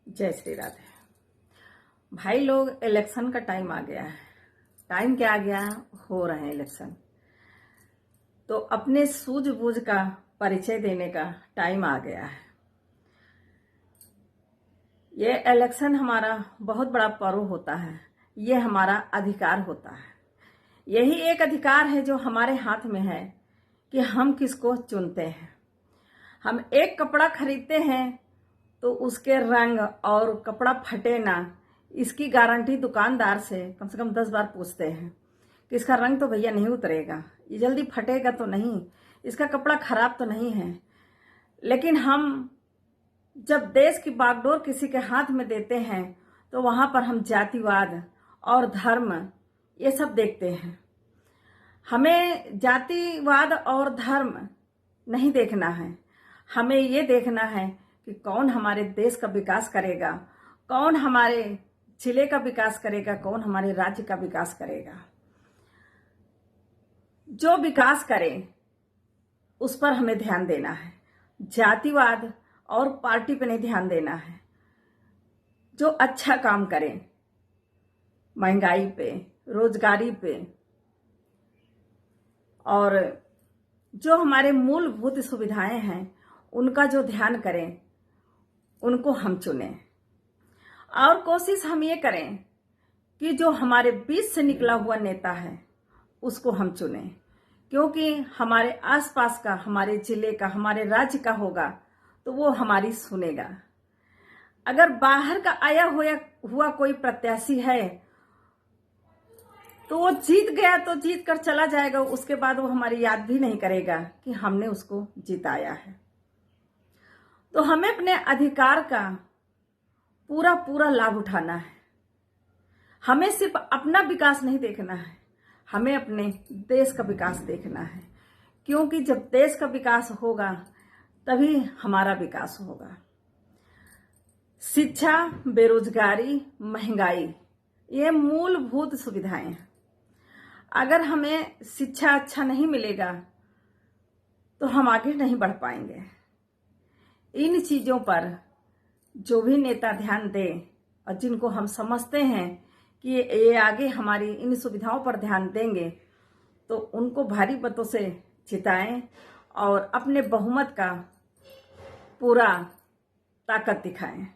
जय श्री राधे। भाई लोग, इलेक्शन का टाइम आ गया है। टाइम क्या आ गया? हो रहे हैं इलेक्शन। तो अपने सूझबूझ का परिचय देने का टाइम आ गया है। ये इलेक्शन हमारा बहुत बड़ा पर्व होता है। ये हमारा अधिकार होता है। यही एक अधिकार है जो हमारे हाथ में है कि हम किसको चुनते हैं। हम एक कपड़ा खरीदते हैं तो उसके रंग और कपड़ा फटे ना, इसकी गारंटी दुकानदार से कम 10 बार पूछते हैं कि इसका रंग तो भैया नहीं उतरेगा, ये जल्दी फटेगा तो नहीं, इसका कपड़ा खराब तो नहीं है। लेकिन हम जब देश की बागडोर किसी के हाथ में देते हैं तो वहां पर हम जातिवाद और धर्म ये सब देखते हैं। हमें जातिवाद और धर्म नहीं देखना है। हमें ये देखना है कि कौन हमारे देश का विकास करेगा, कौन हमारे जिले का विकास करेगा, कौन हमारे राज्य का विकास करेगा। जो विकास करे उस पर हमें ध्यान देना है। जातिवाद और पार्टी पे नहीं ध्यान देना है। जो अच्छा काम करे, महंगाई पे, रोजगारी पे, और जो हमारे मूलभूत सुविधाएं हैं उनका जो ध्यान करें, उनको हम चुनें। और कोशिश हम ये करें कि जो हमारे बीच से निकला हुआ नेता है उसको हम चुनें, क्योंकि हमारे आसपास का, हमारे जिले का, हमारे राज्य का होगा तो वो हमारी सुनेगा। अगर बाहर का आया हुआ कोई प्रत्याशी है तो वो जीत गया तो जीत कर चला जाएगा, उसके बाद वो हमारी याद भी नहीं करेगा कि हमने उसको जिताया है। तो हमें अपने अधिकार का पूरा पूरा लाभ उठाना है। हमें सिर्फ अपना विकास नहीं देखना है, हमें अपने देश का विकास देखना है, क्योंकि जब देश का विकास होगा तभी हमारा विकास होगा। शिक्षा, बेरोजगारी, महंगाई, ये मूलभूत सुविधाएं हैं। अगर हमें शिक्षा अच्छा नहीं मिलेगा तो हम आगे नहीं बढ़ पाएंगे। इन चीजों पर जो भी नेता ध्यान दे और जिनको हम समझते हैं कि ये आगे हमारी इन सुविधाओं पर ध्यान देंगे, तो उनको भारी मतों से जिताएं और अपने बहुमत का पूरा ताकत दिखाएं,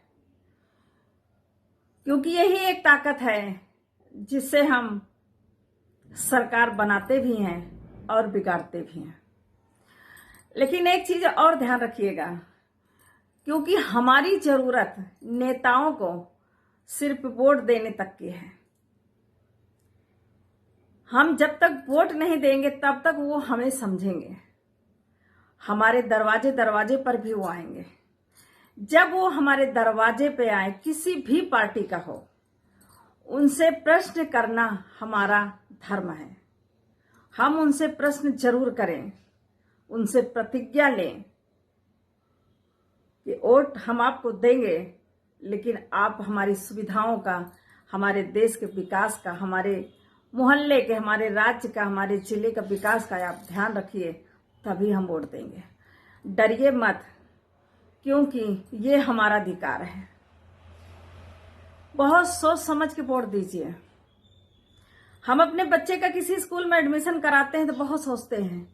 क्योंकि यही एक ताकत है जिससे हम सरकार बनाते भी हैं और बिगाड़ते भी हैं। लेकिन एक चीज और ध्यान रखिएगा, क्योंकि हमारी जरूरत नेताओं को सिर्फ वोट देने तक की है। हम जब तक वोट नहीं देंगे तब तक वो हमें समझेंगे। हमारे दरवाजे दरवाजे पर भी वो आएंगे। जब वो हमारे दरवाजे पे आए, किसी भी पार्टी का हो, उनसे प्रश्न करना हमारा धर्म है। हम उनसे प्रश्न जरूर करें, उनसे प्रतिज्ञा लें कि वोट हम आपको देंगे, लेकिन आप हमारी सुविधाओं का, हमारे देश के विकास का, हमारे मोहल्ले के, हमारे राज्य का, हमारे जिले का विकास का आप ध्यान रखिए, तभी हम वोट देंगे। डरिए मत, क्योंकि ये हमारा अधिकार है। बहुत सोच समझ के वोट दीजिए। हम अपने बच्चे का किसी स्कूल में एडमिशन कराते हैं तो बहुत सोचते हैं,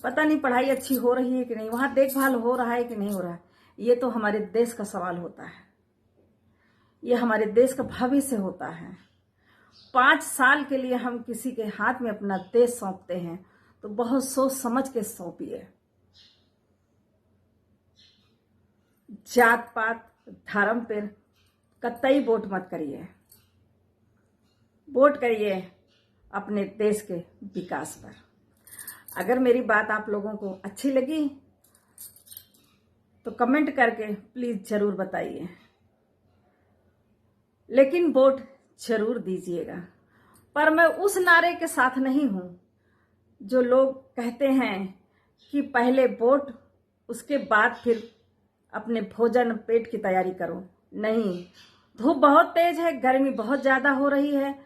पता नहीं पढ़ाई अच्छी हो रही है कि नहीं, वहां देखभाल हो रहा है कि नहीं हो रहा है। ये तो हमारे देश का सवाल होता है, ये हमारे देश का भविष्य होता है। 5 साल के लिए हम किसी के हाथ में अपना देश सौंपते हैं तो बहुत सोच समझ के सौंपिए। जात पात, धर्म पर कतई वोट मत करिए। वोट करिए अपने देश के विकास पर। अगर मेरी बात आप लोगों को अच्छी लगी तो कमेंट करके प्लीज जरूर बताइए, लेकिन वोट जरूर दीजिएगा। पर मैं उस नारे के साथ नहीं हूं जो लोग कहते हैं कि पहले वोट, उसके बाद फिर अपने भोजन पेट की तैयारी करो। नहीं, धूप बहुत तेज है, गर्मी बहुत ज्यादा हो रही है,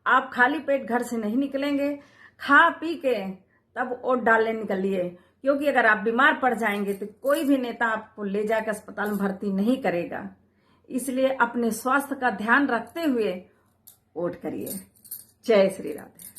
आप खाली पेट घर से नहीं निकलेंगे। खा पी के तब वोट डालने निकलिए, क्योंकि अगर आप बीमार पड़ जाएंगे तो कोई भी नेता आपको ले जाकर अस्पताल में भर्ती नहीं करेगा। इसलिए अपने स्वास्थ्य का ध्यान रखते हुए वोट करिए। जय श्री राधे।